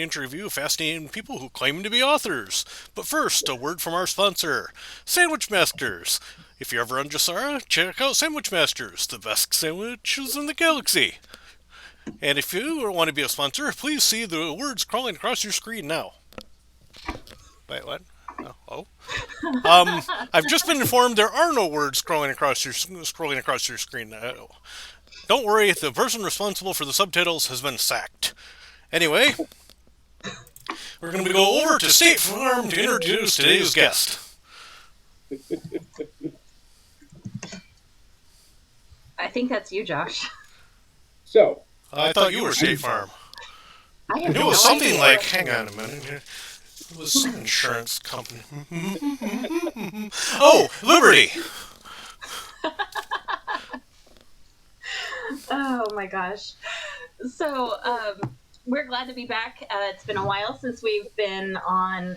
interview fascinating people who claim to be authors. But first, a word from our sponsor, Sandwich Masters. If you're ever on Jasara, check out Sandwich Masters, the best sandwiches in the galaxy. And if you want to be a sponsor, please see the words crawling across your screen now. Wait, what? Oh. I've just been informed there are no words scrolling across your screen. Don't worry, the person responsible for the subtitles has been sacked. Anyway, we're going to go over to State Farm to introduce today's guest. I think that's you, Josh. So, I thought you were State Farm. It was something like, hang on a minute. It was some insurance company. Oh, Liberty! Oh my gosh. So, we're glad to be back. It's been a while since we've been on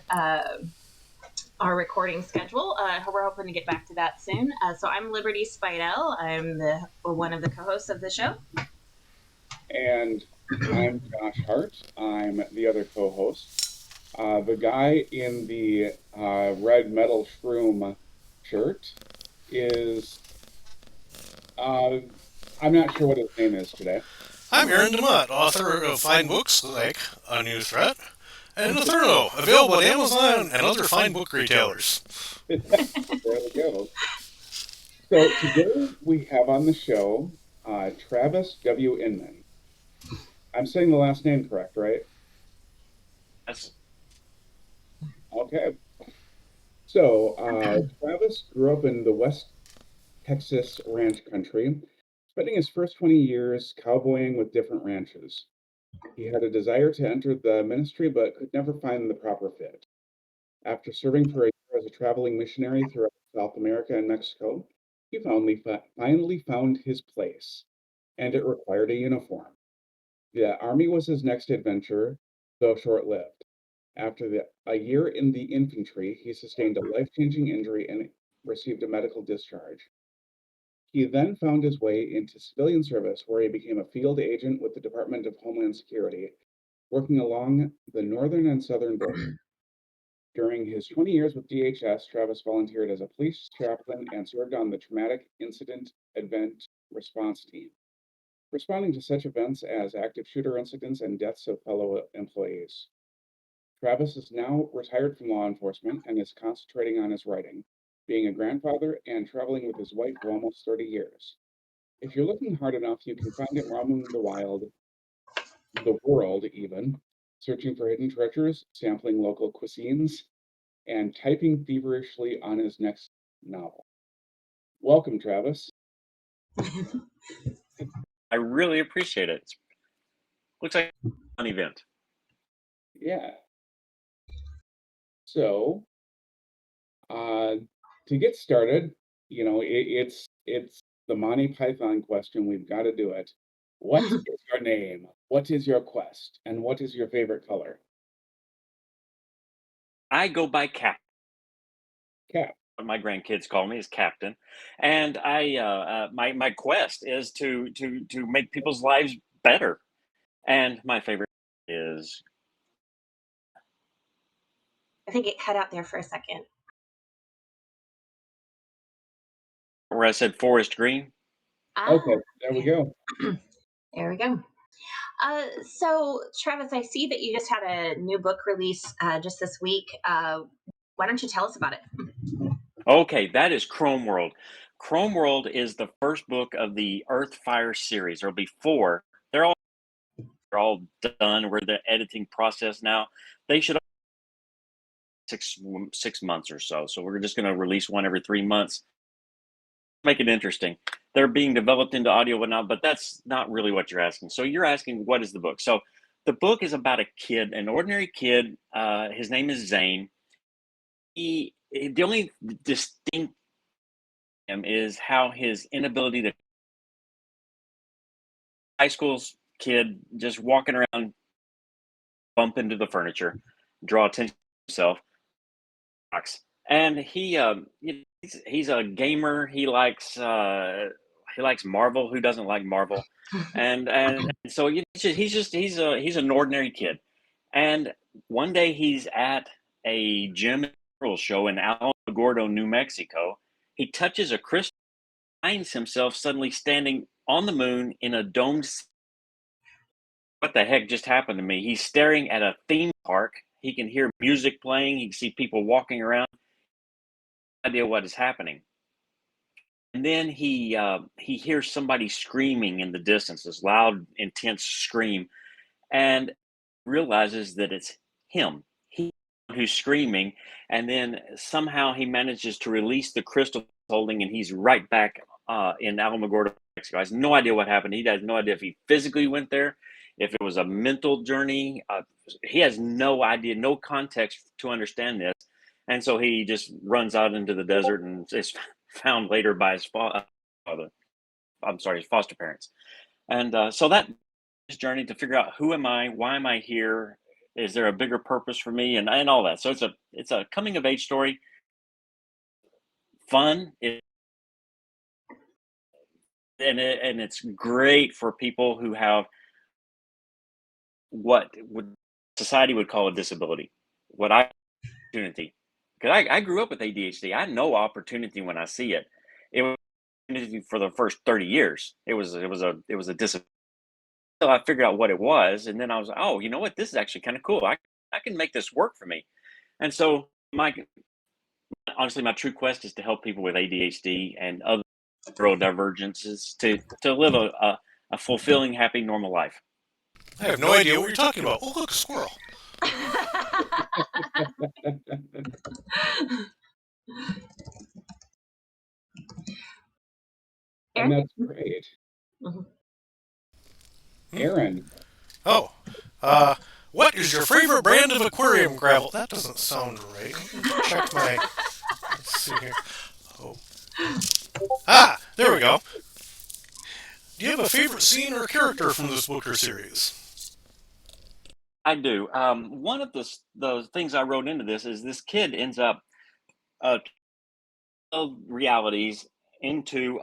our recording schedule. We're hoping to get back to that soon. So I'm Liberty Spidell. I'm one of the co-hosts of the show. And I'm Josh Hart. I'm the other co-host. The guy in the red metal shroom shirt is... I'm not sure what his name is today. I'm Aaron DeMott, author of fine books like A New Threat and Inferno, available at Amazon and other fine book retailers. There we go. So today we have on the show Travis W. Inman. I'm saying the last name correct, right? Yes. Okay. So Travis grew up in the West Texas ranch country, spending his first 20 years cowboying with different ranches. He had a desire to enter the ministry but could never find the proper fit. After serving for a year as a traveling missionary throughout South America and Mexico, he finally found his place, and it required a uniform. The Army was his next adventure, though short-lived. After a year in the infantry, he sustained a life-changing injury and received a medical discharge. He then found his way into civilian service, where he became a field agent with the Department of Homeland Security, working along the northern and southern border. During his 20 years with DHS, Travis volunteered as a police chaplain and served on the Traumatic Incident Event Response Team, responding to such events as active shooter incidents and deaths of fellow employees. Travis is now retired from law enforcement and is concentrating on his writing, being a grandfather, and traveling with his wife for almost 30 years. If you're looking hard enough, you can find him roaming the world even, searching for hidden treasures, sampling local cuisines, and typing feverishly on his next novel. Welcome, Travis. I really appreciate it. Looks like a fun event. Yeah. So, to get started, it's the Monty Python question. We've got to do it. What is your name? What is your quest? And what is your favorite color? I go by Cap. Cap. What my grandkids call me is Captain, and my quest is to make people's lives better. And my favorite is I think it cut out there for a second. where I said forest green. Okay, there we go. There we go. So, Travis, I see that you just had a new book release just this week. Why don't you tell us about it? Okay, that is Chrome World. Chrome World is the first book of the Earthfire series. There'll be four. They're all done. We're in the editing process now. They should 6 months or so. So we're just going to release one every 3 months. Make it interesting. They're being developed into audio and whatnot, but that's not really what you're asking. So you're asking, what is the book? So the book is about a kid, an ordinary kid. His name is Zane. The only distinct him is how his inability to high school's kid just walking around, bump into the furniture, draw attention to himself, and he's a gamer. He likes Marvel. Who doesn't like Marvel? And so he's an ordinary kid. And one day he's at a gym show in Alamogordo, New Mexico. He touches a crystal, finds himself suddenly standing on the moon in a domed. What the heck just happened to me? He's staring at a theme park. He can hear music playing. He can see people walking around. No idea what is happening. And then he hears somebody screaming in the distance, this loud, intense scream, and realizes that it's him. He who's screaming, and then somehow he manages to release the crystal holding, and he's right back in Alamogordo, Mexico. He has no idea what happened. He has no idea if he physically went there, if it was a mental journey. He has no idea, no context to understand this, and so he just runs out into the desert and is found later by his father. I'm sorry, his foster parents, and so that journey to figure out who am I, why am I here, is there a bigger purpose for me, and all that. So it's a coming of age story, fun, and it's great for people who have what would society would call a disability, what I opportunity, because I grew up with ADHD. I know opportunity when I see it. It was opportunity for the first 30 years. It was a disability. So I figured out what it was, and then I was like, oh, you know what? This is actually kind of cool. I can make this work for me. And so my honestly, my true quest is to help people with ADHD and other neurodivergences to live a fulfilling, happy, normal life. I have no idea what you're talking about. Oh, look, a squirrel. And that's great. Aaron. Oh, what is your favorite brand of aquarium gravel? That doesn't sound right. Check my. Let's see here. Oh. Ah, there we go. Do you have a favorite scene or character from this book or series? I do. One of the things I wrote into this is this kid ends up of realities into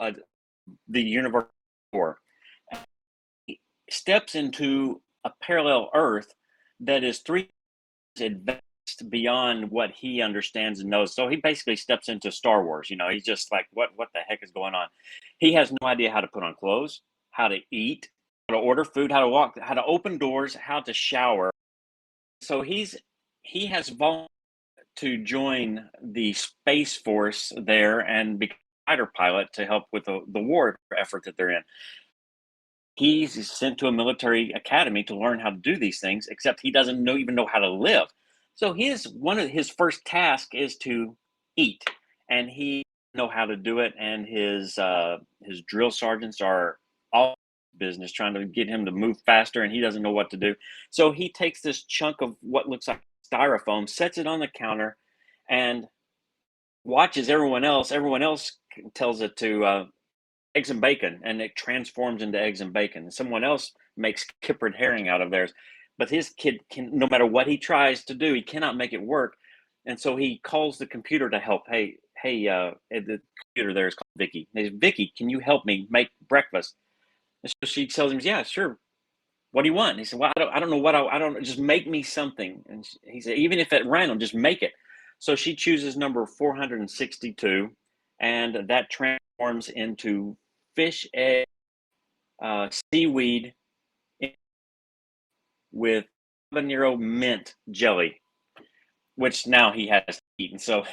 the universe, steps into a parallel Earth that is three advanced beyond what he understands and knows. So he basically steps into Star Wars. He's just like, what the heck is going on? He has no idea how to put on clothes, how to eat, how to order food, how to walk, how to open doors, how to shower. So he has volunteered to join the Space Force there and become a fighter pilot to help with the war effort that they're in. He's sent to a military academy to learn how to do these things, except he doesn't even know how to live. So one of his first tasks is to eat, and he know how to do it. And his drill sergeants are all business trying to get him to move faster, and he doesn't know what to do. So he takes this chunk of what looks like styrofoam, sets it on the counter, and watches everyone else. Everyone else tells it to eggs and bacon, and it transforms into eggs and bacon. Someone else makes kippered herring out of theirs, but his kid can, no matter what he tries to do, he cannot make it work. And so he calls the computer to help. Hey, the computer there is called Vicky. He says, Vicky, can you help me make breakfast? And so she tells him, yeah, sure. What do you want? And he said, well, I don't know what I don't, just make me something. And he said, even if at random, just make it. So she chooses number 462, and that transforms into fish egg, seaweed with habanero mint jelly, which now he has eaten. So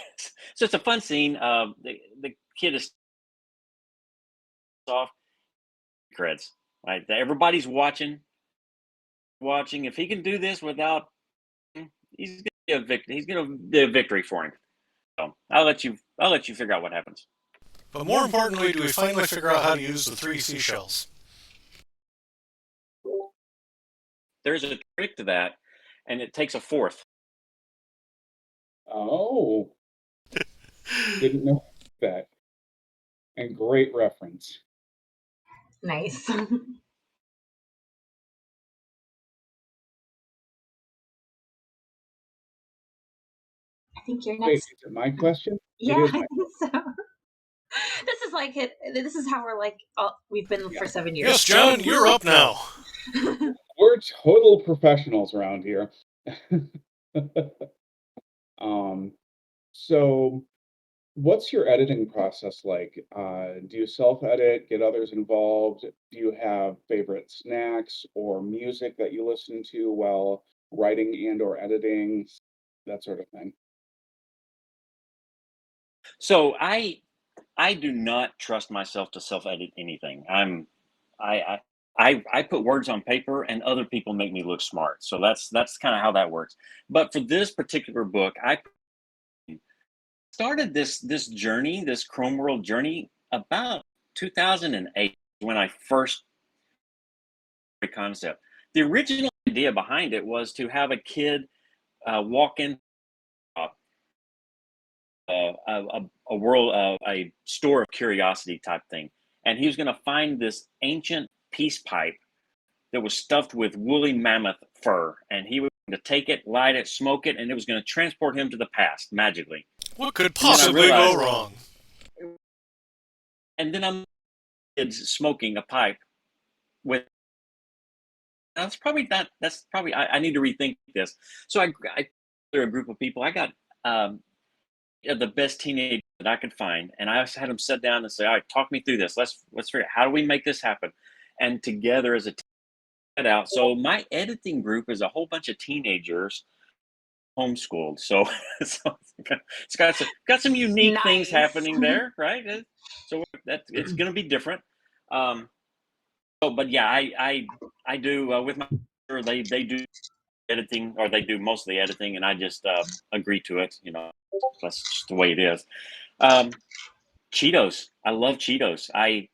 it's a fun scene. The kid is soft creds, right? Everybody's watching. If he can do this without, he's gonna be a victory. He's gonna be a victory for him. So I'll let you figure out what happens. But more importantly, do we finally figure out how to use the 3 seashells? There's a trick to that, and it takes a fourth. Oh. Didn't know that. And great reference. Nice. I think you're Wait, next. is it my question? Yeah, It is I my think so. This is like it. This is how we're like. We've been for 7 years. Yes, John, you're up now. We're total professionals around here. Um, so what's your editing process like? Do you self-edit, get others involved? Do you have favorite snacks or music that you listen to while writing and or editing? That sort of thing. So I do not trust myself to self-edit anything. I I put words on paper and other people make me look smart. So that's kind of how that works. But for this particular book, I started this journey, this Chrome World journey about 2008 when I first concept. The original idea behind it was to have a kid walk in uh, a world, a store of curiosity type thing, and he was going to find this ancient peace pipe that was stuffed with woolly mammoth fur, and he was going to take it, light it, smoke it, and it was going to transport him to the past magically. What could And then I possibly go realized, wrong? and then I'm kids smoking a pipe with. That's probably not. That's probably. I need to rethink this. So I there a group of people. I got um, the best teenagers that I could find, and I had them sit down and say, "All right, talk me through this. Let's figure out how do we make this happen." And together as a team, set out. So my editing group is a whole bunch of teenagers homeschooled. So so it's got some unique things Nice. happening there, right? So that it's going to be different. Um, but yeah, I do with my they do editing, or they do most of the editing, and I just agree to it. You know, that's just the way it is. Um, Cheetos. I love Cheetos. I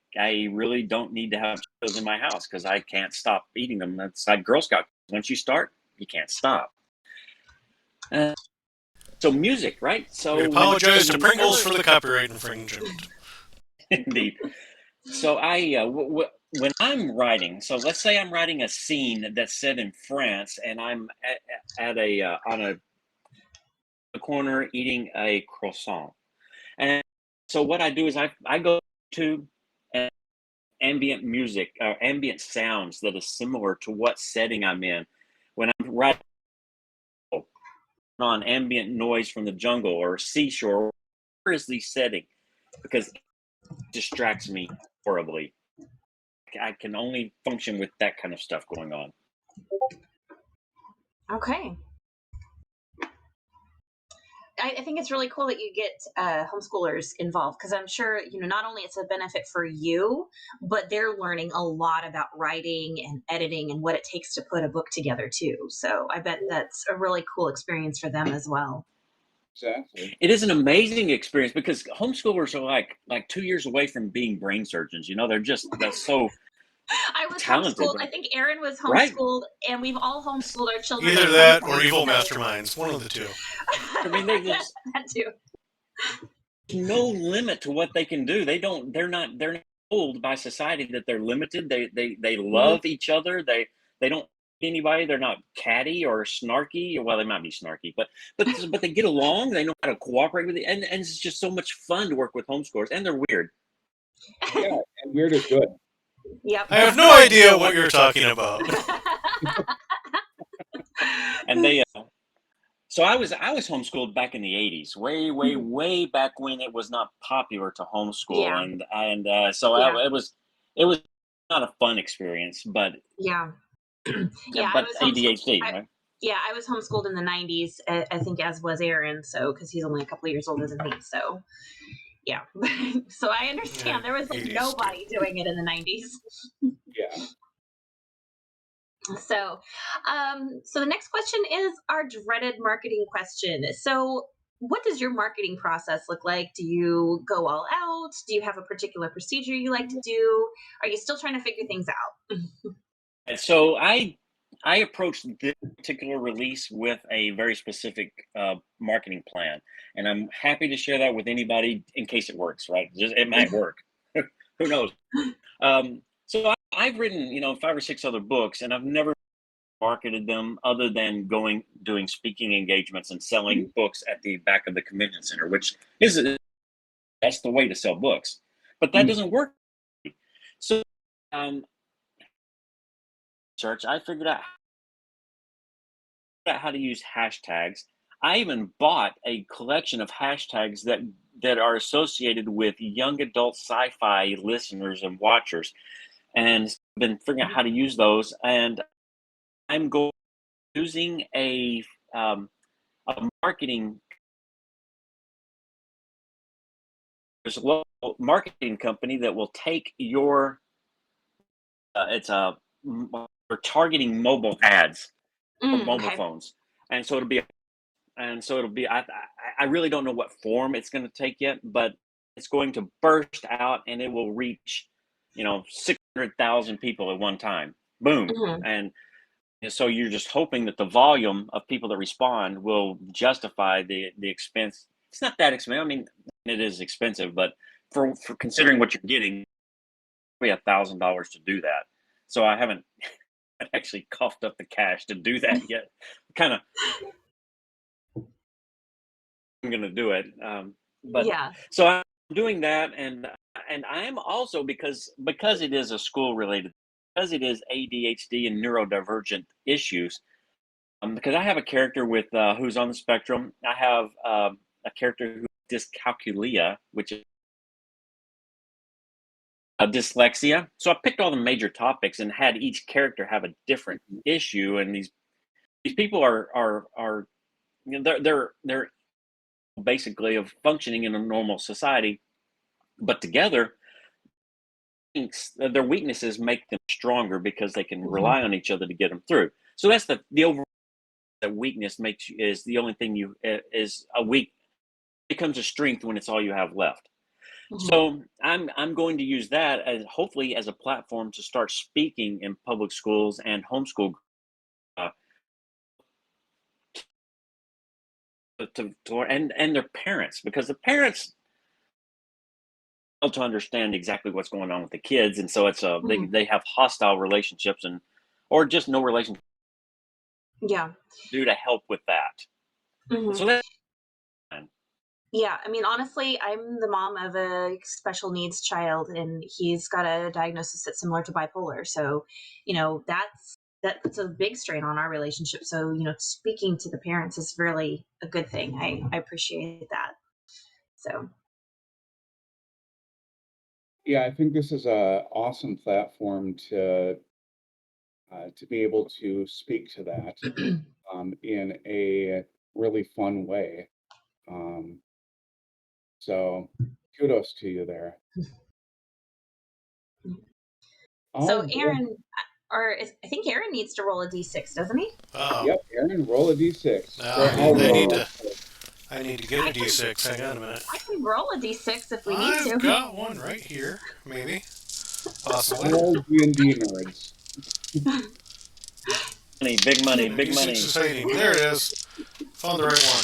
really don't need to have Cheetos in my house because I can't stop eating them. That's like Girl Scout. Once you start, you can't stop. Uh, so music, right? We So apologize to Pringles for the copyright infringement. indeed. So when I'm writing, so let's say I'm writing a scene that's set in France, and I'm at a on a corner eating a croissant, and so what I do is I go to ambient music, ambient sounds that is similar to what setting I'm in. When I'm writing on ambient noise from the jungle or seashore, where is the setting? Because it distracts me horribly. I can only function with that kind of stuff going on. Okay. I think it's really cool that you get homeschoolers involved, because I'm sure, not only it's a benefit for you, but they're learning a lot about writing and editing and what it takes to put a book together too. So I bet that's a really cool experience for them as well. Exactly. It is an amazing experience because homeschoolers are like 2 years away from being brain surgeons. You know, that's so I was talented, homeschooled. I think Aaron was right? homeschooled, and we've all homeschooled our children Either at some that or point. evil masterminds. One of the two. I mean, there's That too. no limit to what they can do. They're not told by society that they're limited. They Mhm. love each other. They don't hate anybody. They're not catty or snarky. Well, they might be snarky, but they get along. They know how to cooperate with it, and it's just so much fun to work with homeschoolers. And they're weird. Yeah, and weird is good. Yep. I have no idea what you're talking about. And they so I was homeschooled back in the 80s, way back when it was not popular to homeschool, Yeah. and so Yeah. it was not a fun experience, but Yeah. Yeah. I but was ADHD, homeschooled. right? Yeah, I was homeschooled in the 90s, I think, as was Aaron. So, because he's only a couple of years older than me. So, yeah. So I Yeah, understand there was like 80s too. nobody doing it in the 90s. Yeah. So, so the next question is our dreaded marketing question. So, what does your marketing process look like? Do you go all out? Do you have a particular procedure you like to do? Are you still trying to figure things out? And so I approached this particular release with a very specific marketing plan, and I'm happy to share that with anybody in case it works. Right? Just, it might work. Who knows? So I've written, 5 or 6 other books, and I've never marketed them other than doing speaking engagements and selling books at the back of the convention center, which is that's the way to sell books. But that doesn't work. So um, search, I figured out out how to use hashtags. I even bought a collection of hashtags that are associated with young adult sci-fi listeners and watchers, and been figuring out how to use those. And I'm going using a marketing there's a local marketing company that will take your it's a we're targeting mobile ads for mobile Okay. phones, and so it'll be I really don't know what form it's going to take yet, but it's going to burst out and it will reach 600,000 people at one time, boom. Hmm. And so you're just hoping that the volume of people that respond will justify the expense. It's not that expensive. I mean, it is expensive, but for considering what you're getting, probably $1,000 to do that. So I haven't actually coughed up the cash to do that yet. Kind of, I'm going to do it, but Yeah. so I'm doing that, and I'm also because it is a school related, because it is ADHD and neurodivergent issues. Because I have a character with who's on the spectrum. I have a character who dyscalculia, which is dyslexia. So I picked all the major topics and had each character have a different issue. And these people are they're basically of functioning in a normal society, but together their weaknesses make them stronger because they can Hmm. rely on each other to get them through. So that's the overall that weakness makes you is the only thing you is a weak becomes a strength when it's all you have left. Hmm. So I'm going to use that as hopefully as a platform to start speaking in public schools and homeschool uh, and their parents, because the parents fail to understand exactly what's going on with the kids, and so it's Hmm. they have hostile relationships and or just no relationship Yeah. due to help with that. Hmm. So that's Yeah, I mean, honestly, I'm the mom of a special needs child, and he's got a diagnosis that's similar to bipolar. So, that puts a big strain on our relationship. So, speaking to the parents is really a good thing. I appreciate that. So, Yeah, I think this is a awesome platform to be able to speak to that in a really fun way. Um, so kudos to you there. so Oh, yeah. Aaron, I think Aaron needs to roll a d6, doesn't he? Oh, Yep, Aaron, roll a d6. no, Or I'll roll. I need to get a I can D6. Hang on a minute. I can roll a d6 if we need I've to. got one right here, maybe, possibly. All D&D nerds. money, big money, big D6 money. is hiding. There it is. Found the right one.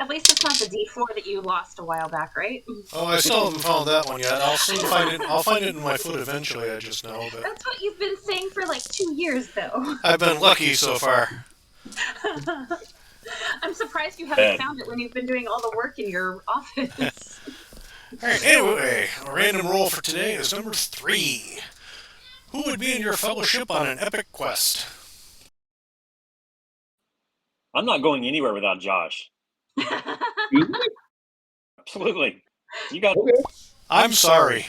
At least it's not the d4 that you lost a while back, right? Oh, I still haven't found that one yet. I'll soon find it. I'll find it in my foot eventually. I just know, but That's what you've been saying for like 2 years, though. I've been lucky so far. I'm surprised you haven't Bad. found it when you've been doing all the work in your office. All right. Anyway, a random roll for today is number 3. Who would be in your fellowship on an epic quest? I'm not going anywhere without Josh. Really? Absolutely. You got Okay. I'm sorry.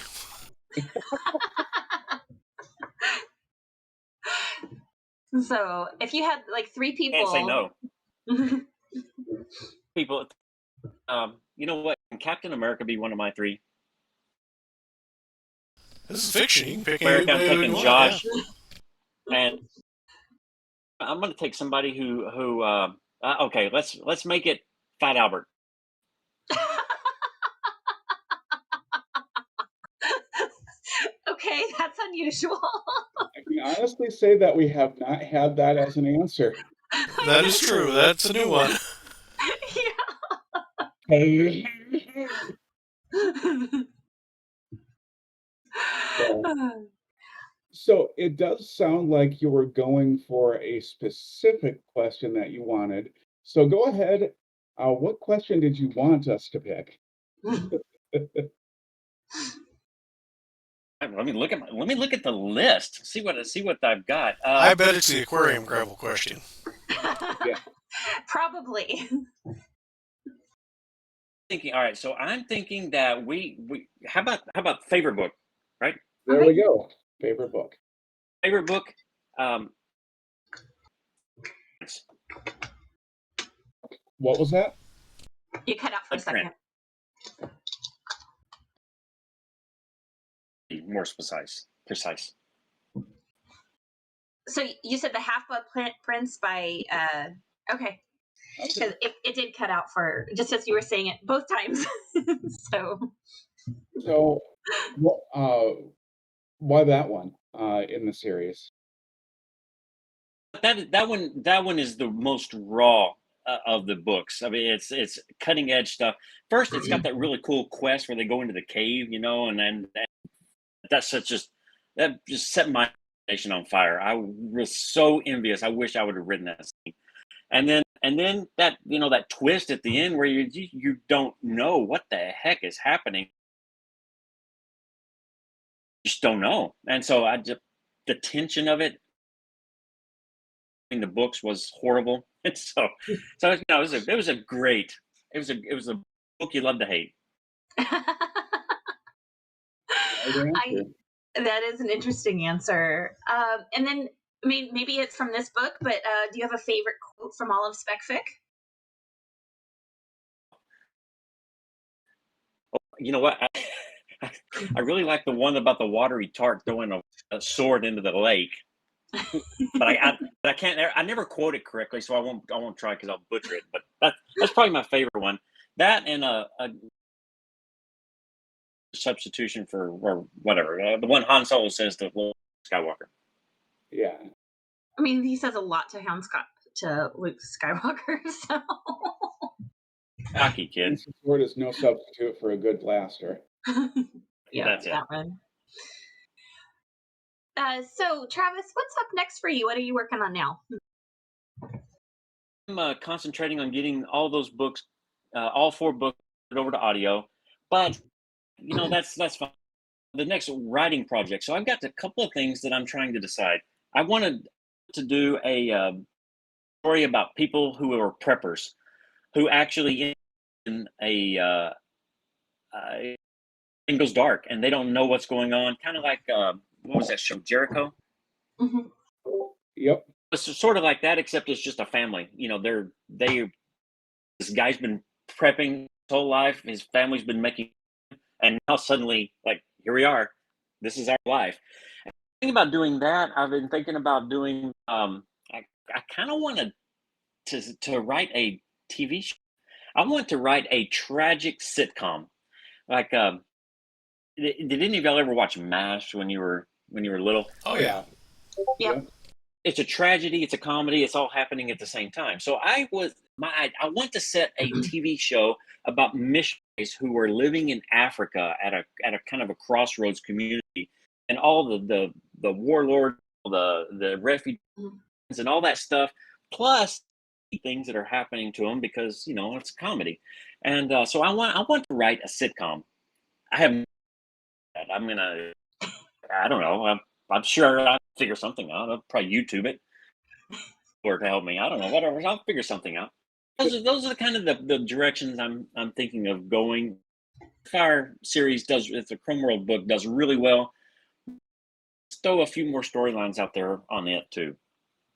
So, if you had like three can't say people, no. People, you know what? Can Captain America be one of my three? This is fiction. You can pick America, I'm anybody you taking want. Josh, and I'm going to take somebody who. Okay, let's make it Fat Albert. okay, that's unusual. I can honestly say that we have not had that as an answer. Yeah. That is true. That's a new one. So, Yeah. so it does sound like you were going for a specific question that you wanted. So go ahead. What question did you want us to pick? Let me look at the list. See what I've got. I bet it's the aquarium gravel question. Yeah. Probably. Thinking, all right, so I'm thinking that we how about favorite book, right? There Okay. we go. Favorite book. Favorite book, um, What was that? You cut out for a Blood Print, second. be more precise. So you said the Half Blood Prince by okay. Okay. Because it did cut out for just as you were saying it both times. So So, why that one in the series? That one is the most raw of the books. I mean, it's cutting edge stuff. First, it's got that really cool quest where they go into the cave, and then that just set my imagination on fire. I was so envious. I wish I would have written that scene. And then that twist at the end where you don't know what the heck is happening. You just don't know. And so the tension of it in the books was horrible. And so it was a book you love to hate. Right I answer. that is an interesting answer. And then maybe it's from this book, but do you have a favorite quote from all of Spec Fic? You know what? I really like the one about the watery tart throwing a sword into the lake. But I can't. I never quote it correctly, so I won't try because I'll butcher it. But that's probably my favorite one. That and a substitution for or whatever. The one Han Solo says to Luke Skywalker. Yeah. I mean, he says a lot to Luke Skywalker. So Hockey kid. Ancient sword is no substitute for a good blaster. yeah, That's it. that one. So Travis, what's up next for you? What are you working on now? I'm concentrating on getting all those books, all 4 books, over to audio. But that's fine. The next writing project. So I've got a couple of things that I'm trying to decide. I wanted to do a story about people who are preppers, who actually in a thing goes dark and they don't know what's going on. Kind of like what was that show, Jericho? Mm-hmm. Yep. It's sort of like that, except it's just a family. This guy's been prepping his whole life. His family's been making, and now suddenly, like, here we are. This is our life. Thinking about doing that. I've been thinking about doing. I kind of wanted to write a TV show. I want to write a tragic sitcom. Like, did any of y'all ever watch MASH when you were little? Oh yeah. Yep. It's a tragedy. It's a comedy. It's all happening at the same time. So I want to set a TV show about missionaries who were living in Africa at a kind of a crossroads community, and all the warlords, the refugees, and all that stuff, plus things that are happening to them because it's a comedy, and so I want to write a sitcom. I have. I'm gonna. I don't know. I'm sure I'll figure something out. I'll probably YouTube it or to help me. I don't know. Whatever. I'll figure something out. Those are the kind of the directions I'm thinking of going. Fire series it's a Chrome World book, does really well. Let's throw a few more storylines out there on it too.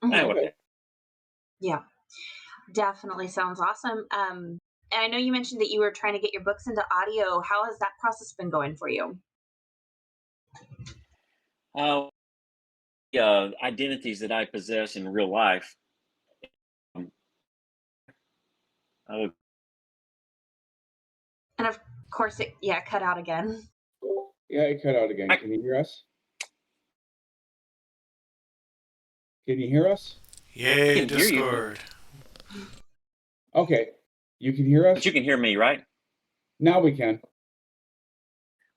Mhm. Okay. Yeah, definitely sounds awesome. And I know you mentioned that you were trying to get your books into audio. How has that process been going for you? Uh, Identities that I possess in real life. Um, uh, And of course, it cut out again. Yeah, it cut out again. I Can you hear us? Can you hear us? Yay, can hear you, Discord. Okay. You can hear but us? you can hear me, right? Now we can.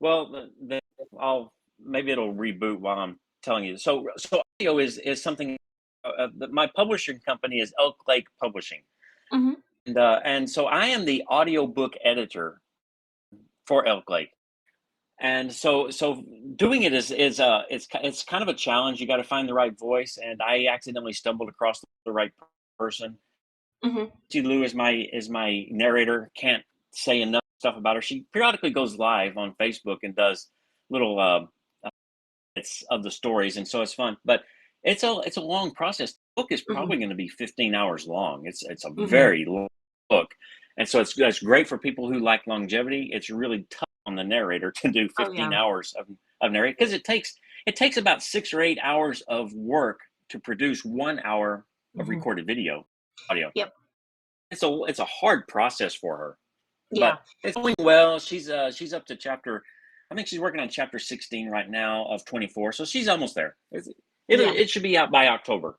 Well, maybe it'll reboot while I'm telling you. So audio is something. My publishing company is Elk Lake Publishing, Hmm. and so I am the audiobook editor for Elk Lake. And so doing it is it's kind of a challenge. You got to find the right voice, and I accidentally stumbled across the right. person. Mhm. Lou is my narrator. Can't say enough stuff about her. She periodically goes live on Facebook and does little bits of the stories, and so it's fun. But it's a long process. The book is Mhm. probably going to be 15 hours long. It's a Mhm. very long book, and so it's great for people who like longevity. It's really tough on the narrator to do Oh 15 yeah. hours of narrate, because it takes about 6 or 8 hours of work to produce 1 hour of Mhm. recorded video audio. Yep. It's a hard process for her, Yeah. but it's going well. She's up to chapter. I think she's working on chapter 16 right now of 24, so she's almost there. Yeah. It should be out by October.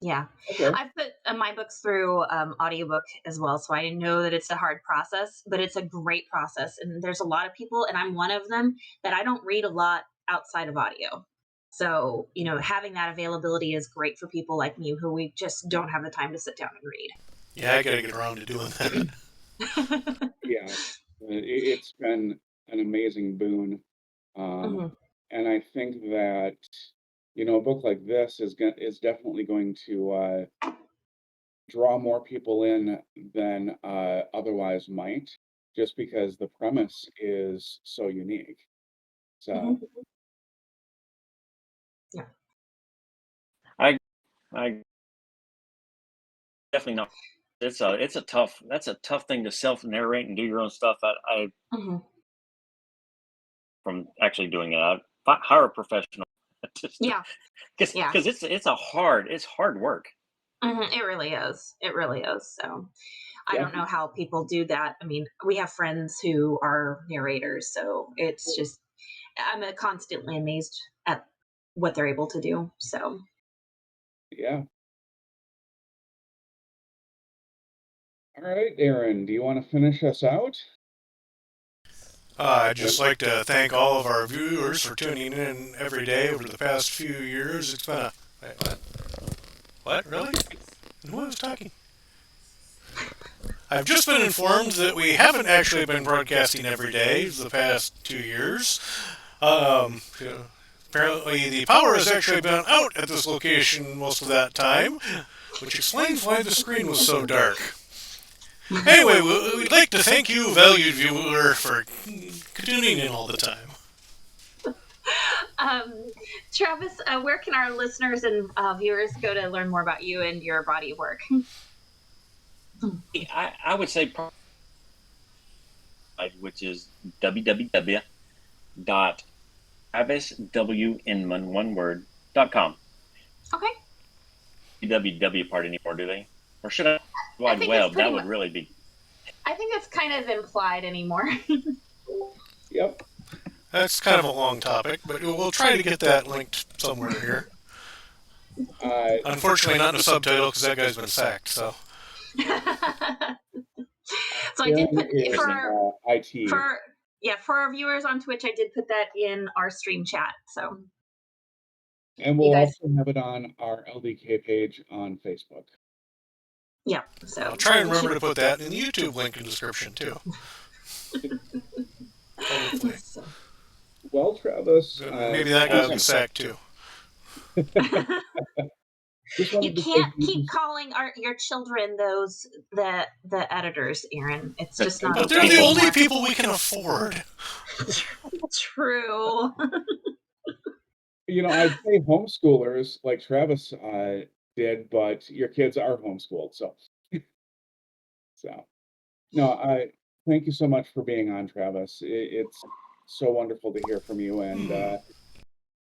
Yeah. Okay. I've put my books through audiobook as well, so I know that it's a hard process, but it's a great process. And there's a lot of people, and I'm one of them, that I don't read a lot outside of audio. So, having that availability is great for people like me who we just don't have the time to sit down and Yeah, I gotta get around to doing that. read. Yeah, it's been an amazing boon. Um, Mhm. and I think that, a book like this is definitely going to draw more people in than otherwise might, just because the premise is so unique. So, Mhm. Yeah. I I definitely not. That's a tough thing to self narrate and do your own stuff. I Mhm. from actually doing it. I hire a professional, just Yeah. Yeah. because it's hard work. It really is. It really is. So I don't know definitely, how people do that. I mean, we have friends who are narrators, so it's just I'm constantly amazed at what they're able to do. So yeah. All right, Aaron, do you want to finish us out? I'd just like to thank all of our viewers for tuning in every day over the past few years. It's been a. Wait, what? What? Really? And who was talking? I've just been informed that we haven't actually been broadcasting every day the past 2 years. Um, Apparently, the power has actually been out at this location most of that time, which explains why the screen was so dark. Anyway, we'd like to thank you, valued viewer, for tuning in all the time. um, Travis, where can our listeners and viewers go to learn more about you and your body of work? I would say, which is www.traviswinman, one word.com. Okay. www part anymore, do they? Or should I I wide think it's web? pretty That would much. really be. I think it's kind of implied anymore. Yep. That's kind of a long topic, but we'll try to get that linked somewhere here. Uh, Unfortunately, not in a subtitle because that guy's been sacked. So So I did Aaron put is Interesting. IT, for for our viewers on Twitch, I did put that in our stream chat. So and you we'll guys, also have it on our LDK page on Facebook. yeah. I'll So try and you should. remember to put that in the YouTube link in the description too. Hopefully, So. Well, Travis, maybe that guy's been Awesome. sacked too. just You wanted to say can't keep calling your children the editors, Aaron. It's just not But they're okay the only anymore. people we can afford. True. I'd say homeschoolers like Travis did, but your kids are homeschooled, so no, I thank you so much for being on, Travis. It's so wonderful to hear from you and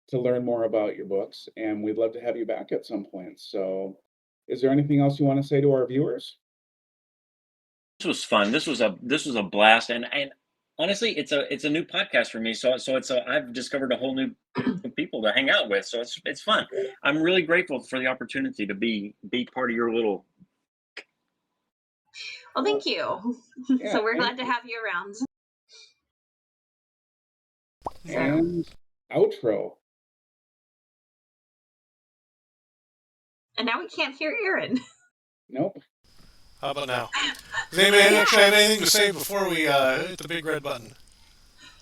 to learn more about your books, and we'd love to have you back at some point. So, is there anything else you want to say to our viewers? This was fun. This was a blast, and honestly, it's a new podcast for me. So I've discovered a whole new group of people to hang out with. So it's fun. I'm really grateful for the opportunity to be part of your little. Well, Well, thank you. yeah, So we're thank glad to you. have you around. So, And outro. and now we can't hear Aaron. Nope. How about now? Does anybody actually have anything to say before we hit the big red button?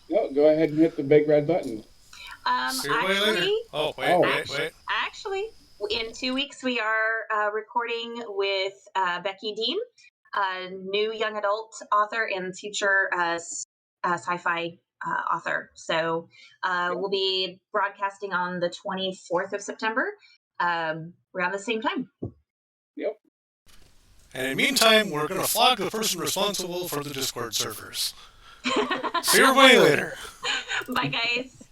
No, go ahead and hit the big red button. See you later. Actually, Oh, wait, Oh, wait, actually, wait. actually, In 2 weeks, we are recording with Becky Dean, a new young adult author and future sci-fi author. So we'll be broadcasting on the 24th of September around the same time. Yep. And in the meantime, we're going to flog the person responsible for the Discord servers. See everybody later. Bye, guys.